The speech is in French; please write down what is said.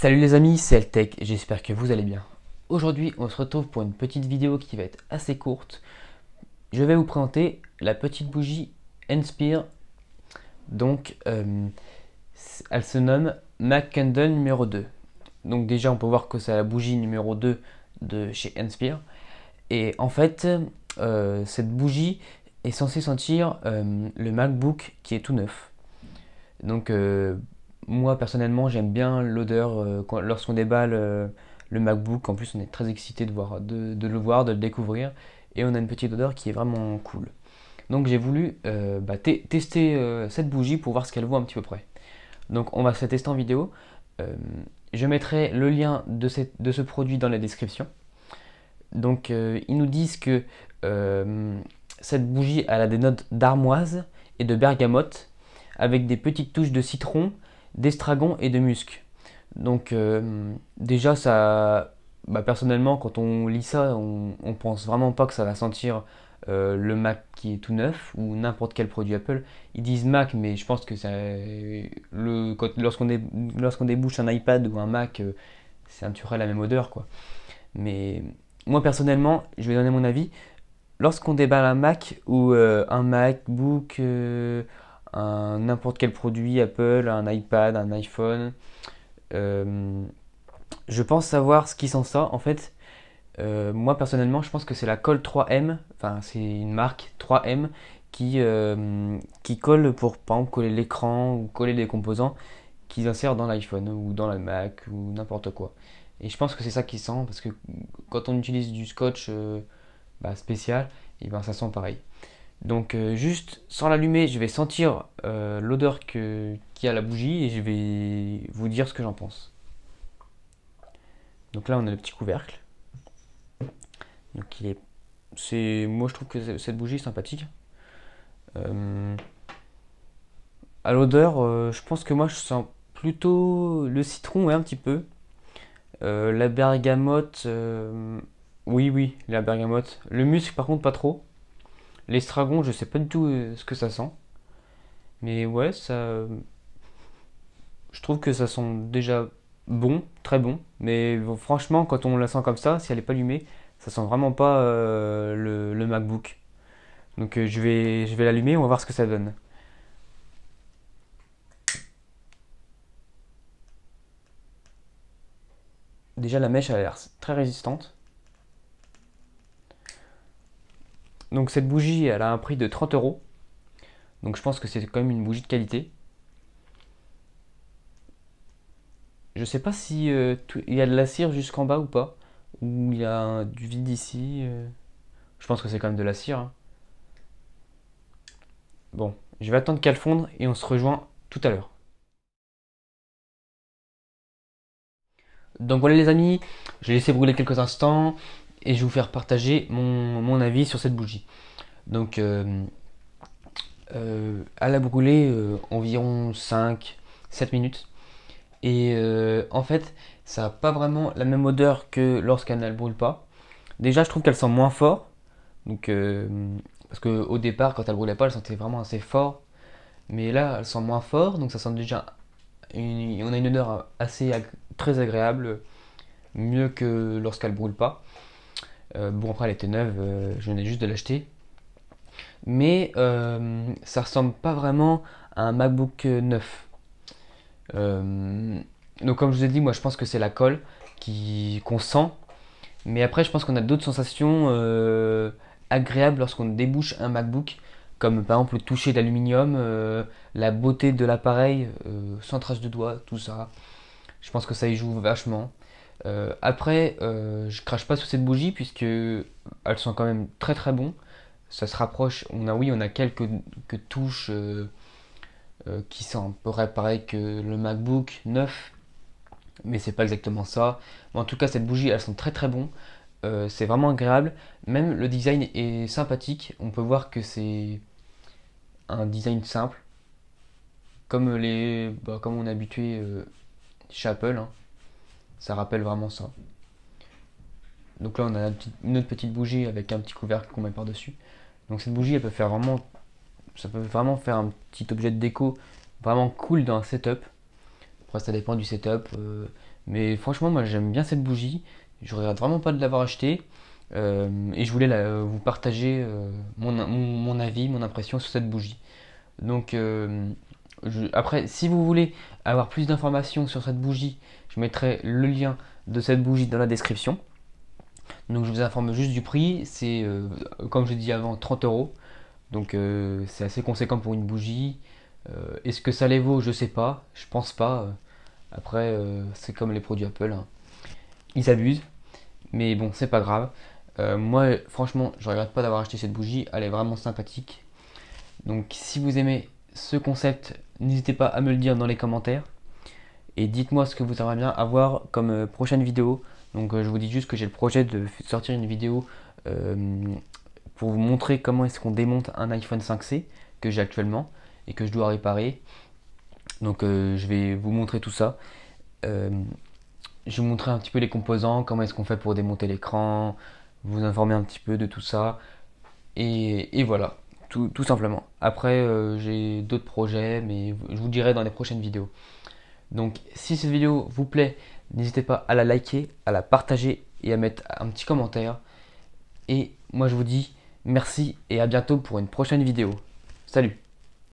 Salut les amis, c'est Eltech, j'espère que vous allez bien. Aujourd'hui, on se retrouve pour une petite vidéo qui va être assez courte. Je vais vous présenter la petite bougie Inspire. Donc, elle se nomme Mac Candle numéro 2. Donc déjà, on peut voir que c'est la bougie numéro 2 de chez Inspire. Et en fait, cette bougie est censée sentir le MacBook qui est tout neuf. Donc, moi personnellement, j'aime bien l'odeur lorsqu'on déballe le MacBook. En plus, on est très excité de le voir, de le découvrir. Et on a une petite odeur qui est vraiment cool. Donc, j'ai voulu tester cette bougie pour voir ce qu'elle vaut un petit peu près. Donc, on va se tester en vidéo. Euh, je mettrai le lien de ce produit dans la description. Donc, ils nous disent que cette bougie elle a des notes d'armoise et de bergamote avec des petites touches de citron, d'estragon et de musc. Donc déjà personnellement quand on lit ça, on pense vraiment pas que ça va sentir le Mac qui est tout neuf ou n'importe quel produit Apple. Ils disent Mac, mais je pense que lorsqu'on débouche un iPad ou un Mac, c'est un petit peu la même odeur quoi. Mais moi personnellement, je vais donner mon avis. Lorsqu'on déballe un Mac ou un MacBook, n'importe quel produit Apple, un iPad, un iPhone, euh, je pense savoir ce qui sent ça. En fait, moi personnellement, je pense que c'est la colle 3M, enfin c'est une marque 3M qui colle pour par exemple coller l'écran ou coller les composants qu'ils insèrent dans l'iPhone ou dans le Mac ou n'importe quoi. Et je pense que c'est ça qui sent parce que quand on utilise du scotch spécial, et ben ça sent pareil. Donc juste sans l'allumer, je vais sentir l'odeur qu'il y a à la bougie et je vais vous dire ce que j'en pense. Donc là on a le petit couvercle. Donc moi je trouve que cette bougie est sympathique. Euh, à l'odeur, je pense que moi je sens plutôt le citron, ouais, un petit peu. La bergamote, oui, la bergamote. Le musc par contre pas trop. L'estragon, je sais pas du tout ce que ça sent. Mais ouais, je trouve que ça sent déjà bon, très bon. Mais bon, franchement, quand on la sent comme ça, si elle n'est pas allumée, ça sent vraiment pas le MacBook. Donc je vais l'allumer, on va voir ce que ça donne. Déjà, la mèche elle a l'air très résistante. Donc cette bougie, elle a un prix de 30 euros. Donc je pense que c'est quand même une bougie de qualité. Je sais pas si il y a de la cire jusqu'en bas ou pas. Ou il y a du vide ici. Je pense que c'est quand même de la cire, hein. Bon, je vais attendre qu'elle fonde et on se rejoint tout à l'heure. Donc voilà les amis, j'ai laissé brûler quelques instants et je vais vous faire partager mon avis sur cette bougie. Donc elle a brûlé environ 5-7 minutes et en fait ça n'a pas vraiment la même odeur que lorsqu'elle ne brûle pas. Déjà je trouve qu'elle sent moins fort, donc, parce qu'au départ quand elle brûlait pas elle sentait vraiment assez fort, mais là elle sent moins fort donc ça sent déjà on a une odeur très agréable, mieux que lorsqu'elle brûle pas. Bon après elle était neuve, je venais juste de l'acheter. Mais ça ressemble pas vraiment à un MacBook neuf. Euh, donc comme je vous ai dit, moi je pense que c'est la colle qu'on sent. Mais après je pense qu'on a d'autres sensations agréables lorsqu'on débouche un MacBook. Comme par exemple le toucher d'aluminium, la beauté de l'appareil, sans trace de doigts, tout ça. Je pense que ça y joue vachement. Après, je crache pas sur cette bougie puisque elles sont quand même très très bon. Ça se rapproche. On a quelques touches qui sont à peu près pareil que le MacBook neuf, mais c'est pas exactement ça. Mais en tout cas, cette bougie, elles sont très très bon. C'est vraiment agréable. Même le design est sympathique. On peut voir que c'est un design simple, comme on est habitué chez Apple, hein. Ça rappelle vraiment ça. Donc là, on a une autre petite bougie avec un petit couvercle qu'on met par-dessus. Donc cette bougie, ça peut vraiment faire un petit objet de déco vraiment cool dans un setup. Après, ça dépend du setup, Mais franchement, moi j'aime bien cette bougie. Je regrette vraiment pas de l'avoir achetée. Et je voulais vous partager mon avis, mon impression sur cette bougie. Donc après, si vous voulez avoir plus d'informations sur cette bougie, je mettrai le lien de cette bougie dans la description. Donc je vous informe juste du prix. C'est, comme je dis avant, 30 euros. Donc c'est assez conséquent pour une bougie. Est-ce que ça les vaut? Je sais pas. Je pense pas. Après, c'est comme les produits Apple, hein. Ils s'abusent. Mais bon, c'est pas grave. Moi, franchement, je regrette pas d'avoir acheté cette bougie. Elle est vraiment sympathique. Donc si vous aimez ce concept, n'hésitez pas à me le dire dans les commentaires. Et dites-moi ce que vous aimeriez bien avoir comme prochaine vidéo. Donc je vous dis juste que j'ai le projet de sortir une vidéo pour vous montrer comment est-ce qu'on démonte un iPhone 5C que j'ai actuellement et que je dois réparer. Donc je vais vous montrer tout ça. Euh, je vais vous montrer un petit peu les composants, comment est-ce qu'on fait pour démonter l'écran, vous informer un petit peu de tout ça. Et voilà, tout simplement. Après, j'ai d'autres projets, mais je vous dirai dans les prochaines vidéos. Donc, si cette vidéo vous plaît, n'hésitez pas à la liker, à la partager et à mettre un petit commentaire. Et moi, je vous dis merci et à bientôt pour une prochaine vidéo. Salut!